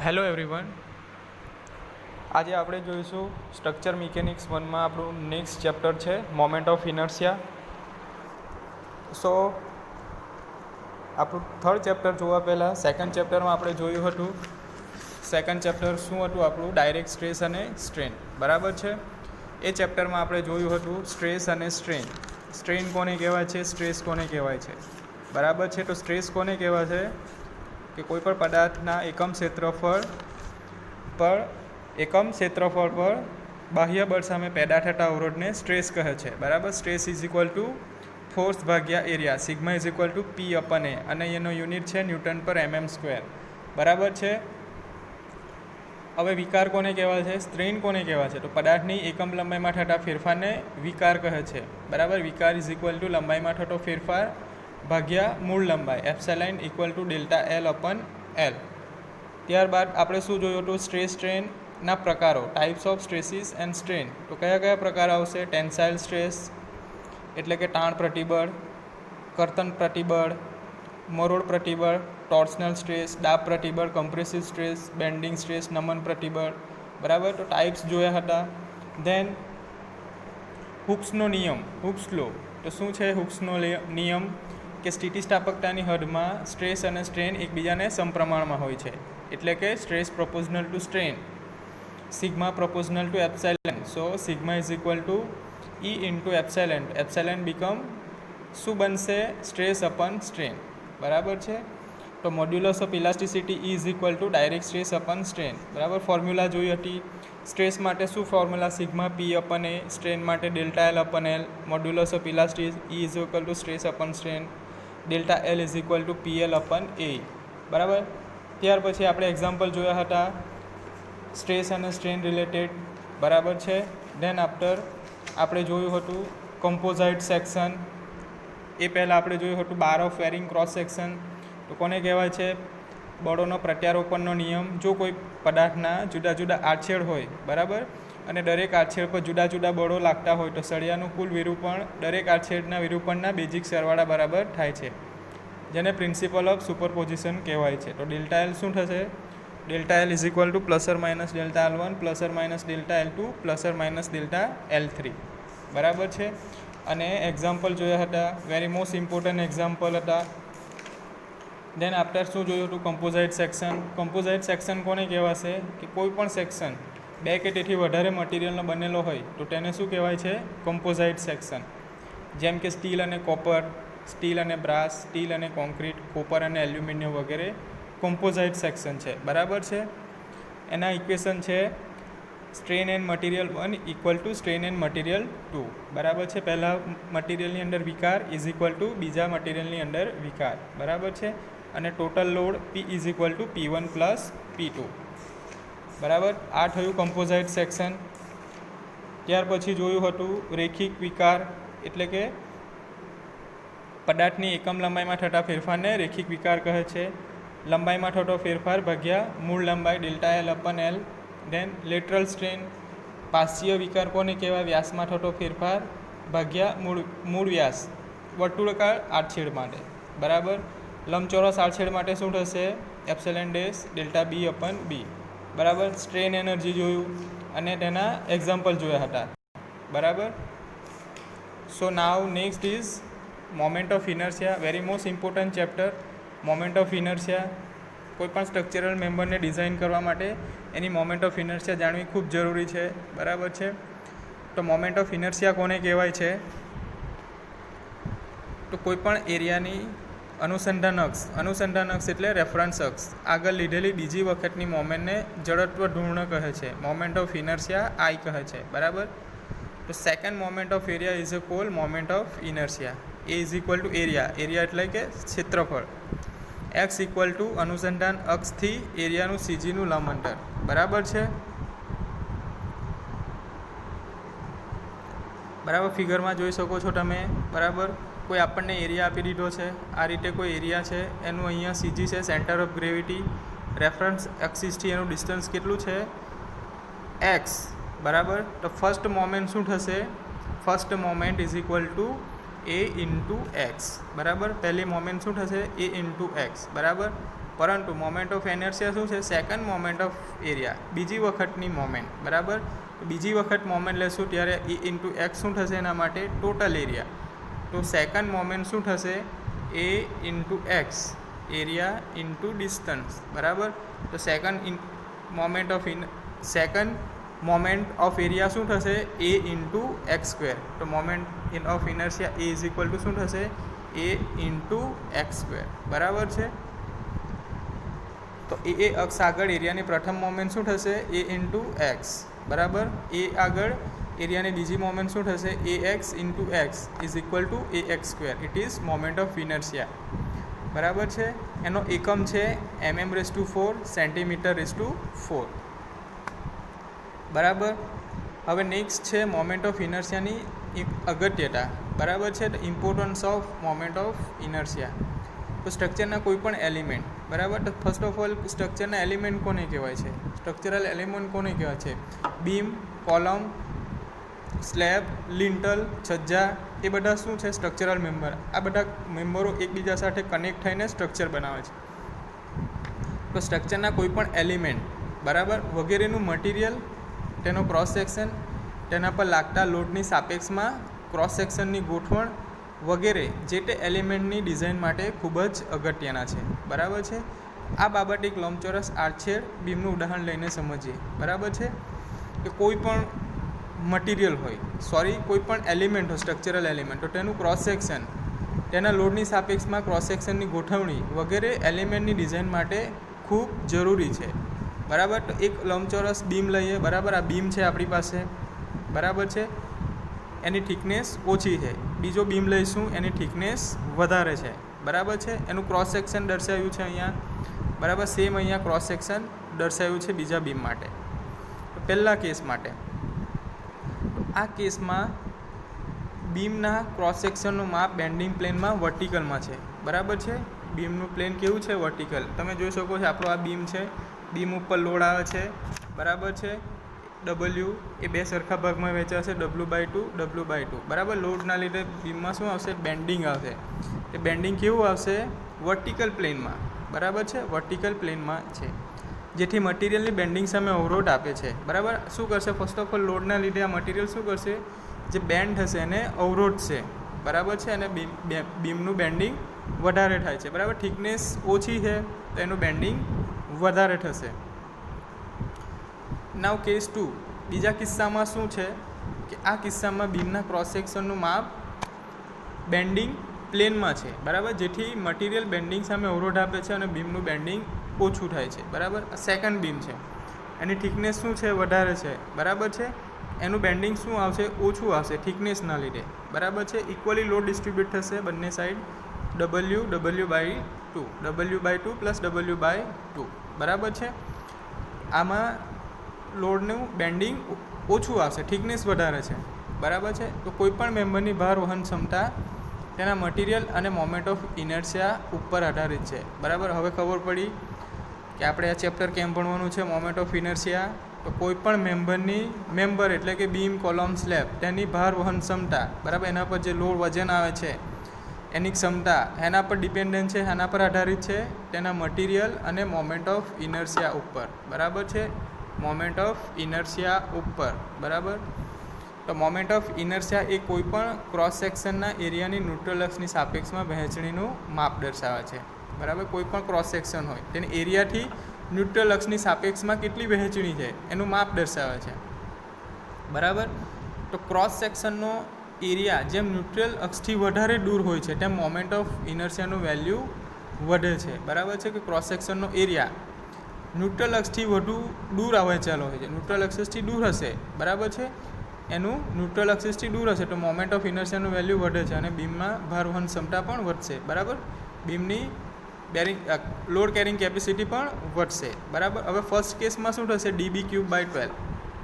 Hello everyone, આજે આપણે જોઈશું સ્ટ્રક્ચર મિકેનિક્સ 1માં આપણું નેક્સ્ટ ચેપ્ટર છે મોમેન્ટ ઓફ ઇનર્શિયા. સો આપણું થર્ડ ચેપ્ટર જોવા પહેલાં સેકન્ડ ચેપ્ટરમાં આપણે જોયું હતું. સેકન્ડ ચેપ્ટર શું હતું આપણું? ડાયરેક્ટ સ્ટ્રેસ અને સ્ટ્રેન. બરાબર છે. એ ચેપ્ટરમાં આપણે જોયું હતું સ્ટ્રેસ અને સ્ટ્રેન. સ્ટ્રેન કોને કહેવાય છે, સ્ટ્રેસ કોને કહેવાય છે. બરાબર છે. તો સ્ટ્રેસ કોને કહેવાય છે કે કોઈ પણ પદાર્થના એકમ ક્ષેત્રફળ પર બાહ્ય બળ સામે પેદા થતા અવરોધને સ્ટ્રેસ કહે છે. બરાબર. Stress is equal to force ભાગ્યા area, sigma is equal to P upon A, અને એનો યુનિટ છે ન્યૂટન પર mm સ્ક્વેર. બરાબર છે. હવે વિકાર કોને કહેવાય છે, સ્ટ્રેન કોને કહેવાય છે? તો પદાર્થની એકમ લંબાઈમાં થતા ફેરફારને વિકાર કહે છે. બરાબર. વિકાર ઇઝ ઇક્વલ ટુ લંબાઈમાં થતો ફેરફાર ભાગ્યા મૂળ લંબાઈ, epsilon equal to delta L upon L. ત્યારબાદ આપણે શું જોયું હતું? સ્ટ્રેસ સ્ટ્રેનના પ્રકારો, types of stresses and strain. તો કયા કયા પ્રકાર આવશે? ટેન્સાઇલ સ્ટ્રેસ એટલે કે તાણ પ્રતિબળ, કર્તન પ્રતિબળ, મરોડ પ્રતિબળ, ટોર્સનલ સ્ટ્રેસ, દાબ પ્રતિબળ, કમ્પ્રેસિવ સ્ટ્રેસ, બેન્ડિંગ સ્ટ્રેસ, નમન પ્રતિબળ. બરાબર. તો ટાઈપ્સ જોયા હતા. ધેન હુક્સનો નિયમ, હુક્સ લો. તો શું છે હુક્સનો નિયમ? કે સ્થિતિસ્થાપકતાની હદમાં સ્ટ્રેસ અને સ્ટ્રેન એકબીજાને સમપ્રમાણમાં હોય છે. એટલે કે stress proportional to strain, sigma proportional to epsilon. So sigma is equal to E into epsilon. Epsilon become શું બનશે? Stress upon strain. બરાબર છે. તો modulus of elasticity is equal to direct stress upon strain. બરાબર. Formula જોઈ હતી. Stress માટે શું formula? Sigma P upon A. Strain માટે delta L upon L. Modulus of elasticity is equal to stress upon strain, delta L is equal two PL અપન એ. બરાબર. ત્યાર પછી આપણે એક્ઝામ્પલ જોયા હતા સ્ટ્રેસ અને સ્ટ્રેન રિલેટેડ. બરાબર છે. ધેન આફ્ટર આપણે જોયું હતું કમ્પોઝાઇટ સેક્શન. એ પહેલાં આપણે જોયું હતું બાર ઓફ વેરિંગ ક્રોસ સેક્શન. તો કોને કહેવાય છે? બળોનો પ્રત્યારોપણનો નિયમ. જો કોઈ પદાર્થના જુદા જુદા આડછેદ હોય, બરાબર, અને દરેક આડછેદ પર જુદા જુદા બળો લાગતા હોય તો સળિયાનું કુલ વિરૂપણ દરેક આડછેદના વિરૂપણના બેઝિક સરવાળા બરાબર થાય છે, જેને પ્રિન્સિપલ ઓફ સુપરપોઝિશન કહેવાય છે. તો ડેલ્ટા એલ શું થશે? Delta L is equal to plus or minus delta L one plus or minus delta L two plus or minus delta L three. બરાબર છે. અને એક્ઝામ્પલ જોયા હતા, વેરી મોસ્ટ ઇમ્પોર્ટન્ટ એક્ઝામ્પલ હતા. ધેન આફ્ટર શું જોયું હતું? કમ્પોઝાઇટ સેક્શન. કમ્પોઝાઇટ સેક્શન કોને કહેવાશે? કે કોઈ પણ સેક્શન બે કે તેથી વધારે મટીરિયલનો બનેલો હોય તો તેને શું કહેવાય છે? કમ્પોઝાઇટ સેક્શન. જેમ કે સ્ટીલ અને કોપર, સ્ટીલ અને બ્રાસ, સ્ટીલ અને કોન્ક્રીટ, કોપર અને એલ્યુમિનિયમ વગેરે કમ્પોઝાઇટ સેક્શન છે. બરાબર છે. એના ઇક્વેશન છે strain and material 1 equal to strain and material 2. બરાબર છે. પહેલાં મટીરિયલની અંદર વિકાર ઇઝ ઇક્વલ ટુ બીજા મટીરિયલની અંદર વિકાર. બરાબર છે. અને total load P is equal two P1 plus P2. બરાબર. આ થયું કમ્પોઝાઇટ સેક્શન. ત્યાર પછી જોયું હતું રેખિક વિકાર, એટલે કે પદાર્થની એકમ લંબાઈમાં થતા ફેરફારને રેખિક વિકાર કહે છે. લંબાઈમાં થતો ફેરફાર ભાગ્યા મૂળ લંબાઈ delta L upon L. Then lateral strain, પાર્શ્વીય વિકાર કોને કહેવાય? વ્યાસમાં થતો ફેરફાર ભાગ્યા મૂળ વ્યાસ વર્તુળાકાર આડછેદ માટે. બરાબર. લંબચોરસ આડછેદ માટે શું થશે? એપ્સિલોન ડેશ ડેલ્ટા બી અપન બી. બરાબર. સ્ટ્રેન એનર્જી જોયું અને તેના એક્ઝામ્પલ જોયા હતા. બરાબર. So now next is moment of inertia. Very most important chapter moment of inertia. કોઈપણ સ્ટ્રક્ચરલ મેમ્બરને ડિઝાઇન કરવા માટે એની મોમેન્ટ ઓફ ઇનર્શિયા જાણવી ખૂબ જરૂરી છે. બરાબર છે. તો મોમેન્ટ ઓફ ઇનર્શિયા કોને કહેવાય છે? તો કોઈપણ એરિયાની અનુસંધાન અક્ષ એટલે રેફરન્સ અક્ષ આગળ લીધેલી બીજી વખતની મોમેન્ટને જડત્વ ધૂર્ણ કહે છે. મોમેન્ટ ઓફ ઇનર્શિયા આઈ કહે છે. બરાબર. તો second moment of area is a call moment of inertia. એ ઇઝ ઇક્વલ ટુ એરિયા એટલે કે ક્ષેત્રફળ. એક્સ ઇક્વલ ટુ અનુસંધાન અક્ષથી એરિયાનું સીજીનું લંબ અંતર. બરાબર છે. બરાબર. ફિગરમાં જોઈ શકો છો તમે. બરાબર. કોઈ આપણને એરિયા આપી દીધો છે. આ રીતે કોઈ એરિયા છે, એનું અહીંયા સીજી છે, સેન્ટર ઓફ ગ્રેવિટી. રેફરન્સ એક્સિસથી એનું ડિસ્ટન્સ કેટલું છે? એક્સ. બરાબર. તો ફર્સ્ટ મોમેન્ટ શું થશે? First moment is equal to A into x. બરાબર. પહેલી મોમેન્ટ શું થશે? A into x. બરાબર. પરંતુ મોમેન્ટ ઓફ ઇનર્શિયા શું છે? સેકન્ડ મોમેન્ટ ઓફ એરિયા, બીજી વખતની મોમેન્ટ, બરાબર. બીજી વખત મોમેન્ટ લેશું ત્યારે એ ઇન્ટુ એક્સ શું થશે? એના માટે ટોટલ એરિયા. તો સેકન્ડ મોમેન્ટ શું થશે? A into X, area into distance, બરાબર. તો સેકન્ડ મોમેન્ટ ઓફ એરિયા શું થશે? A into X square. તો મોમેન્ટ ઓફ ઇનર્શિયા એ ઇઝ ઇક્વલ ટુ શું થશે? એ ઇન્ટુ એક્સ સ્ક્વેર, બરાબર છે. તો એ અક્ષ આગળ એરિયાની પ્રથમ મોમેન્ટ શું થશે? એ ઇન્ટુ એક્સ, બરાબર. એ આગળ એરિયાની બીજી મોમેન્ટ શું થશે? A X into X is equal to A X square. It is moment of inertia, બરાબર છે. એનો એકમ છે mm/4 cm/4, બરાબર. હવે નેક્સ્ટ છે મોમેન્ટ ઓફ ઇનર્શિયાની અગત્યતા, બરાબર છે. Importance of moment of inertia. તો સ્ટ્રક્ચરના કોઈ પણ એલિમેન્ટ, બરાબર. તો ફર્સ્ટ ઓફ ઓલ સ્ટ્રક્ચરના એલિમેન્ટ કોને કહેવાય છે? સ્ટ્રક્ચરલ એલિમેન્ટ કોને કહેવાય છે? બીમ, કોલમ, સ્લેબ, લિન્ટલ, છજ્જા, એ બધા શું છે? Structural member. આ બધા મેમ્બરો એકબીજા સાથે કનેક્ટ થઈને સ્ટ્રક્ચર બનાવે છે. તો સ્ટ્રક્ચરના કોઈ પણ એલિમેન્ટ, બરાબર, વગેરેનું મટીરિયલ, તેનો ક્રોસ સેક્શન, તેના પર લાગતા લોડની સાપેક્ષમાં ક્રોસ સેક્શનની ગોઠવણ વગેરે જે તે એલિમેન્ટની ડિઝાઇન માટે ખૂબ જ અગત્યના છે, બરાબર છે. આ બાબત એક લંબચોરસ આડછેદ બીમનું ઉદાહરણ લઈને સમજીએ, બરાબર છે. કે કોઈ પણ મટીરિયલ હોય, કોઈ પણ એલિમેન્ટ હોય, સ્ટ્રક્ચરલ એલિમેન્ટ, તો તેનું ક્રોસ સેક્શન, તેના લોડની સાપેક્ષમાં ક્રોસ સેક્શનની ગોઠવણી વગેરે એલિમેન્ટની ડિઝાઇન માટે ખૂબ જરૂરી છે, બરાબર. તો એક લંબચોરસ બીમ લઈએ, બરાબર. આ બીમ છે આપણી પાસે, બરાબર છે. એની થિકનેસ ઓછી છે. બીજો બીમ લઈશું, એની થિકનેસ વધારે છે, બરાબર છે. એનું ક્રોસ સેક્શન દર્શાવ્યું છે અહીંયા, બરાબર. સેમ અહીંયા ક્રોસ સેક્શન દર્શાવ્યું છે બીજા બીમ માટે. તો પહેલા કેસ માટે, આ કેસમાં બીમના ક્રોસ સેક્શનનું માપ બેન્ડિંગ પ્લેનમાં વર્ટિકલમાં છે, બરાબર છે. બીમનું પ્લેન કેવું છે? વર્ટિકલ. તમે જોઈ શકો છો આપણો આ બીમ છે, બીમ ઉપર લોડ આવે છે, બરાબર છે. ડબલ્યુ એ બે સરખા ભાગમાં વહેંચાશે, W/2, W/2, બરાબર. લોડના લીધે બીમમાં શું આવશે? બેન્ડિંગ આવશે. એ બેન્ડિંગ કેવું આવશે? વર્ટિકલ પ્લેનમાં, બરાબર છે. વર્ટિકલ પ્લેનમાં છે, જેથી મટીરિયલની બેન્ડિંગ સામે અવરોધ આપે છે, બરાબર. શું કરશે? ફર્સ્ટ ઓફ ઓલ લોડના લીધે આ મટીરિયલ શું કરશે? જે બેન્ડ થશે એને અવરોધશે, બરાબર છે. અને બીમનું બેન્ડિંગ વધારે થાય છે, બરાબર. થિકનેસ ઓછી છે તો એનું બેન્ડિંગ વધારે થશે. નાવ કેસ 2, બીજા કિસ્સામાં શું છે? કે આ કિસ્સામાં બીમના ક્રોસ સેક્શનનું માપ બેન્ડિંગ પ્લેનમાં છે, બરાબર. જેથી મટીરિયલ બેન્ડિંગ સામે અવરોધ આપે છે અને બીમનું બેન્ડિંગ ઓછું થાય છે, બરાબર. આ સેકન્ડ બીમ છે, એની થિકનેસ શું છે? વધારે છે, બરાબર છે. એનું બેન્ડિંગ શું આવશે? ઓછું આવશે થિકનેસના લીધે, બરાબર છે. ઇક્વલી લોડ ડિસ્ટ્રીબ્યુટ થશે બંને સાઈડ, W/2 પ્લસ W/2, બરાબર છે. આમાં લોડનું બેન્ડિંગ ઓછું આવશે, થિકનેસ વધારે છે, બરાબર છે. તો કોઈ પણ મેમ્બરની ભાર વહન ક્ષમતા તેના મટીરિયલ અને મોમેન્ટ ઓફ ઇનર્શિયા ઉપર આધારિત છે, બરાબર. હવે ખબર પડી કે આપણે આ ચેપ્ટર કેમ ભણવાનું છે? Moment of inertia. તો કોઈ પણ મેમ્બર એટલે કે બીમ, કોલમ, સ્લેબ, તેની ભાર વહન ક્ષમતા, બરાબર, એના પર જે લોડ વજન આવે છે એની ક્ષમતા એના પર ડિપેન્ડન્ટ છે, એના પર આધારિત છે, તેના મટીરિયલ અને મોમેન્ટ ઓફ ઇનર્શિયા ઉપર, બરાબર છે. મોમેન્ટ ઓફ ઇનર્શિયા ઉપર, બરાબર. તો મોમેન્ટ ઓફ ઇનર્શિયા એ કોઈ પણ ક્રોસ સેક્શનના એરિયાની ન્યુટ્રલ અક્ષની સાપેક્ષમાં વહેંચણીનું માપ દર્શાવે છે, બરાબર. કોઈ પણ ક્રોસ સેક્શન હોય તેની એરિયાથી ન્યુટ્રલ અક્ષની સાપેક્ષમાં કેટલી વહેંચણી છે એનું માપ દર્શાવે છે, બરાબર. તો ક્રોસ સેક્શનનો એરિયા જેમ ન્યુટ્રલ અક્ષથી વધારે દૂર હોય છે તેમ મોમેન્ટ ઓફ ઇનર્શિયાનું વેલ્યુ વધે છે, બરાબર છે. કે ક્રોસ સેક્શનનો એરિયા ન્યુટ્રલ અક્ષથી વધુ દૂર વહેંચાયેલો હોય છે, ન્યુટ્રલ અક્ષથી દૂર હશે, બરાબર છે. એનું ન્યુટ્રલ અક્ષથી દૂર હશે તો મોમેન્ટ ઓફ ઇનર્શિયાનું વેલ્યુ વધે છે અને બીમમાં ભાર વહન ક્ષમતા પણ વધશે, બરાબર. બીમની લોડ કેરિંગ કેપેસિટી પણ વધશે, બરાબર. હવે ફર્સ્ટ કેસમાં શું થશે? DB³/12,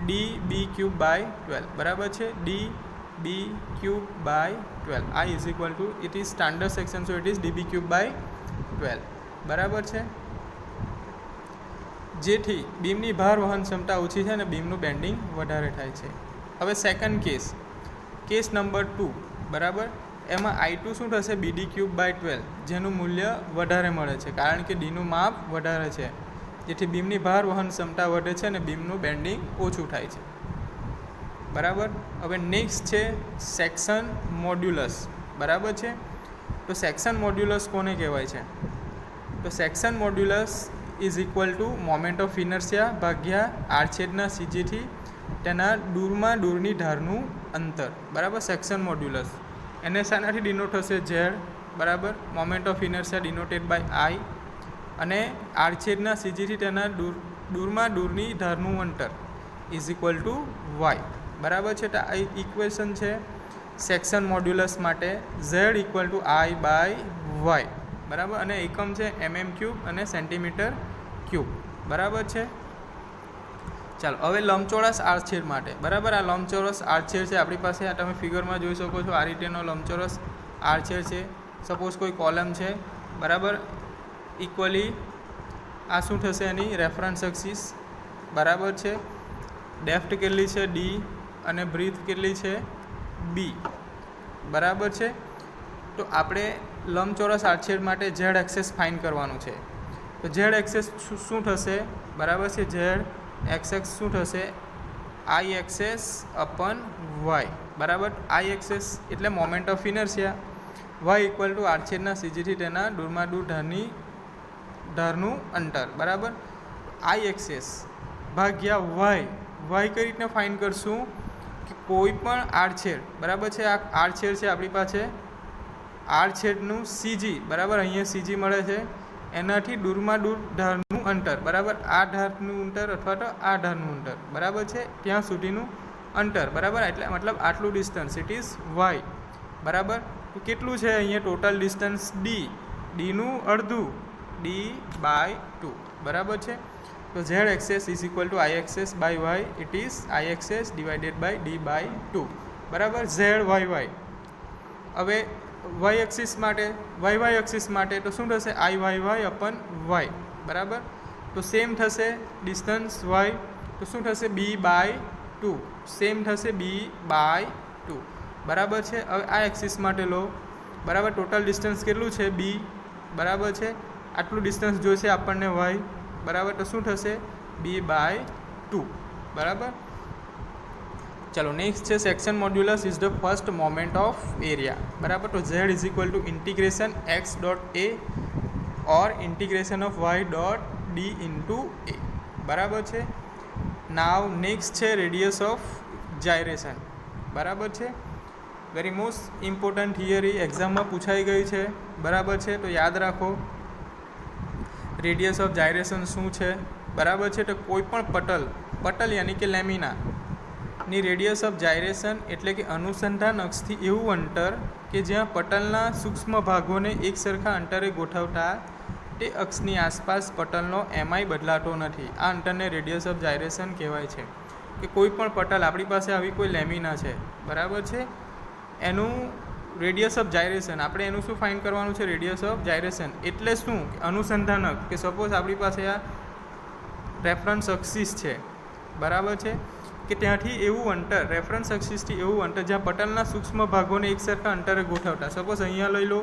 DB³/12, બરાબર છે. DB³/12, I is equal two, it is standard section, so it is DB³/12, બરાબર છે. જેથી બીમની ભાર વહન ક્ષમતા ઓછી છે અને બીમનું બેન્ડિંગ વધારે થાય છે. હવે સેકન્ડ કેસ નંબર 2, બરાબર. એમાં I2 શું થશે BD³/12, જેનું મૂલ્ય વધારે મળે છે કારણ કે ડીનું માપ વધારે છે, જેથી બીમની ભાર વહન ક્ષમતા વધે છે અને બીમનું બેન્ડિંગ ઓછું થાય છે. બરાબર. હવે નેક્સ્ટ છે સેક્શન મોડ્યુલસ. બરાબર છે. તો સેક્શન મોડ્યુલસ કોને કહેવાય છે? તો section modulus is equal to moment of inertia ભાગ્યા આડછેદના સીજીથી તેના દૂરમાં દૂરની ધારનું અંતર. બરાબર. સેક્શન મોડ્યુલસ એને શાનાથી ડિનોટ થશે? ઝેડ. બરાબર. Moment of inertia denoted by I અને આડછેદના સીજીથી તેના દૂરમાં દૂરની ધારનું અંતર ઇઝ ઇક્વલ ટુ વાય. બરાબર છે. તો આ ઇક્વેશન છે સેક્શન મોડ્યુલસ માટે. Z equal to I by Y. બરાબર. અને એકમ છે mm³ અને સેન્ટીમીટર ક્યુબ. બરાબર છે. ચાલો હવે લંબચોરસ આડછેદ માટે. બરાબર. આ લંબચોરસ આડછેદ છે આપણી પાસે. આ તમે ફિગરમાં જોઈ શકો છો. આ રીતેનો લંબચોરસ આડછેદ છે. સપોઝ કોઈ કોલમ છે. બરાબર. ઇક્વલી આ શું થશે? એની રેફરન્સ એક્સિસ. બરાબર છે. ડેપ્થ કેટલી છે? D અને બ્રીથ કેટલી છે? B. બરાબર છે. તો આપણે લંબચોરસ આડછેદ માટે ઝેડ એક્સેસ ફાઇન્ડ કરવાનું છે. તો ઝેડ એક્સેસ શું થશે? બરાબર છે. ઝેડ એક્સેસ શું થશે? I axis upon Y. બરાબર. આઈ એક્સેસ એટલે moment of inertia. Y equal to આડછેદના સીજીથી તેના દૂરમાં દૂર ધારનું અંતર. બરાબર. આઈ એક્સેસ ભાગ્યા વાય. વાય કઈ રીતના ફાઇન્ડ કરશું? કે કોઈ પણ આડછેદ. બરાબર છે. આ આડછેદ છે આપણી પાસે. આડછેદનું સીજી. બરાબર. અહીંયા સીજી મળે છે. એનાથી દૂરમાં દૂર ધારનું અંતર. બરાબર. આ ધારનું અંતર અથવા તો આ ધારનું અંતર. બરાબર છે. ત્યાં સુધીનું અંતર. બરાબર. એટલે મતલબ આટલું ડિસ્ટન્સ ઇટ ઇઝ વાય. બરાબર. તો કેટલું છે અહીંયા ટોટલ ડિસ્ટન્સ? ડી. ડીનું અડધું D/2. બરાબર છે. તો Z axis is equal to I axis by Y. It is I axis divided by D/2. બરાબર. Z Y. હવે વાય એક્સિસ માટે વાય એક્સિસ માટે તો શું થશે? I Y upon Y. બરાબર. તો સેમ થશે ડિસ્ટન્સ વાય. તો શું થશે? B/2. સેમ થશે B/2. બરાબર છે. હવે આ એક્સિસ માટે લો. બરાબર. ટોટલ ડિસ્ટન્સ કેટલું છે? B. બરાબર છે. આટલું ડિસ્ટન્સ જોઈશે આપણને વાય. બરાબર. તો શું થશે? B/2. બરાબર. ચલો નેક્સ્ટ છે section modulus is the first moment of area. બરાબર. તો Z is equal two integration x.a or integration of y.d into a. બરાબર છે. નાવ નેક્સ્ટ છે રેડિયસ ઓફ જાયરેશન. બરાબર છે. વેરી મોસ્ટ ઇમ્પોર્ટન્ટ થિયરી એક્ઝામમાં પૂછાઈ ગઈ છે. બરાબર છે. તો યાદ રાખો રેડિયસ ઓફ જાયરેશન શું છે. બરાબર છે. તો કોઈ પણ પટલ યાની કે લેમિના ની રેડિયસ ઓફ જાયરેશન એટલે કે અનુસંધાન અક્ષથી એવું અંતર કે જ્યાં પટલના સૂક્ષ્મ ભાગોને એક સરખા અંતરે ગોઠવતા તે અક્ષની આસપાસ પટલનો એમઆઈ બદલાતો નથી. આ અંતરને રેડિયસ ઓફ જાયરેશન કહેવાય છે. કે કોઈ પણ પટલ આપણી પાસે આવી કોઈ લેમિના છે. બરાબર છે. એનું રેડિયસ ઓફ જાયરેશન આપણે એનું શું ફાઇન્ડ કરવાનું છે? રેડિયસ ઓફ જાયરેશન એટલે શું? અનુસંધાનક. કે સપોઝ આપણી પાસે આ રેફરન્સ એક્સિસ છે. બરાબર છે. કે ત્યાંથી એવું અંતર રેફરન્સ એક્સિસથી એવું અંતર જ્યાં પટલના સૂક્ષ્મ ભાગોને એક સરખા અંતરે ગોઠવતા. સપોઝ અહીંયા લઈ લો.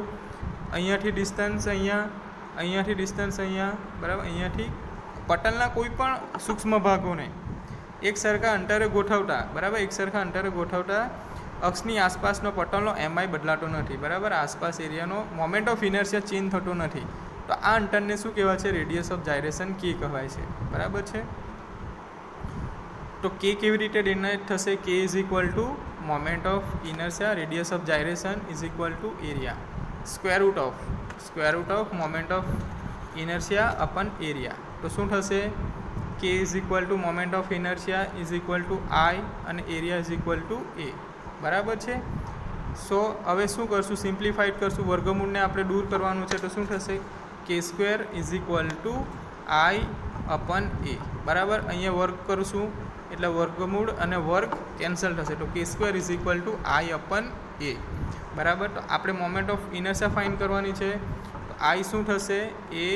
અહીંયાથી ડિસ્ટન્સ અહીંયાથી ડિસ્ટન્સ અહીંયા. બરાબર. અહીંયાથી પટલના કોઈ પણ સૂક્ષ્મ ભાગોને એક સરખા અંતરે ગોઠવતા. બરાબર. એક સરખા અંતરે ગોઠવતા અક્ષની આસપાસનો પટલનો એમઆઈ બદલાતો નથી. બરાબર. આસપાસ એરિયાનો મોમેન્ટ ઓફ ઇનર્શિયા ચેન્જ થતો નથી. તો આ અંતરને શું કહેવાય છે? રેડિયસ ઓફ જાયરેશન કે કહેવાય છે. બરાબર છે. તો કે કેવી રીતે ડિનાઇટ થશે? K is equal to moment of inertia radius of gyration is equal to area. Square root of moment of inertia upon area. તો શું થશે? K is equal to moment of inertia is equal to I અને area is equal to A. બરાબર છે. સો હવે શું કરશું? Simplified કરશું. વર્ગમૂળને આપણે દૂર કરવાનું છે. તો શું થશે? k² ઇઝ ઇક્વલ ટુ આઈ અપન એ. બરાબર. અહીંયા વર્ગ કરશું એટલે વર્ગમૂળ અને વર્ગ કેન્સલ થશે. તો k² ઇઝ ઇક્વલ ટુ આઈ અપન એ. બરાબર. તો આપણે મોમેન્ટ ઓફ ઇનર્શિયા ફાઇન્ડ કરવાની છે. તો આઈ શું થશે? A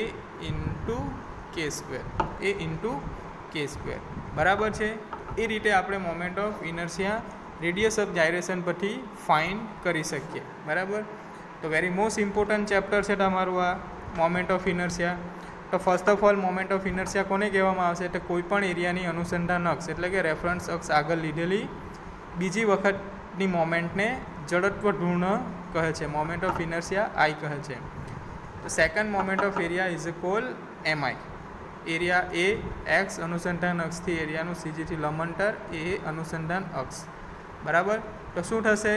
into k². બરાબર છે. એ રીતે આપણે moment of inertia radius of gyration પરથી ફાઇન્ડ કરી શકીએ. બરાબર. તો વેરી મોસ્ટ ઇમ્પોર્ટન્ટ ચેપ્ટર છે તમારું આ મોમેન્ટ ઓફ ઇનર્શિયા. તો first of all moment of inertia કોને કહેવામાં આવશે? તો કોઈ પણ એરિયાની અનુસંધાન અક્ષ એટલે કે રેફરન્સ અક્ષ આગળ લીધેલી બીજી વખતની મોમેન્ટને જડત્વ ધૂર્ણ કહે છે. મોમેન્ટ ઓફ ઇનર્શિયા આઈ કહે છે. તો second moment of area is call MI. Area A x અનુસંધાન અક્ષથી એરિયાનું સીજીથી લંબ અંતર એ અનુસંધાન અક્ષ. બરાબર. તો શું થશે?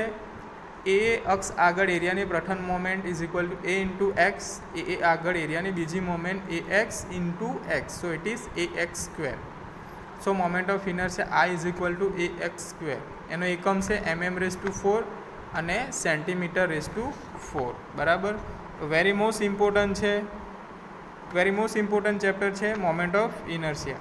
એ અક્ષ આગળ એરિયાની પ્રથમ moment is equal to A into X. એ આગળ એરિયાની બીજી moment A X into X. So it is A X square. So moment of inertia I is equal to A X square. એનો એકમ છે mm⁴ અને cm⁴. બરાબર. Very most important છે. વેરી મોસ્ટ ઇમ્પોર્ટન્ટ ચેપ્ટર છે moment of inertia.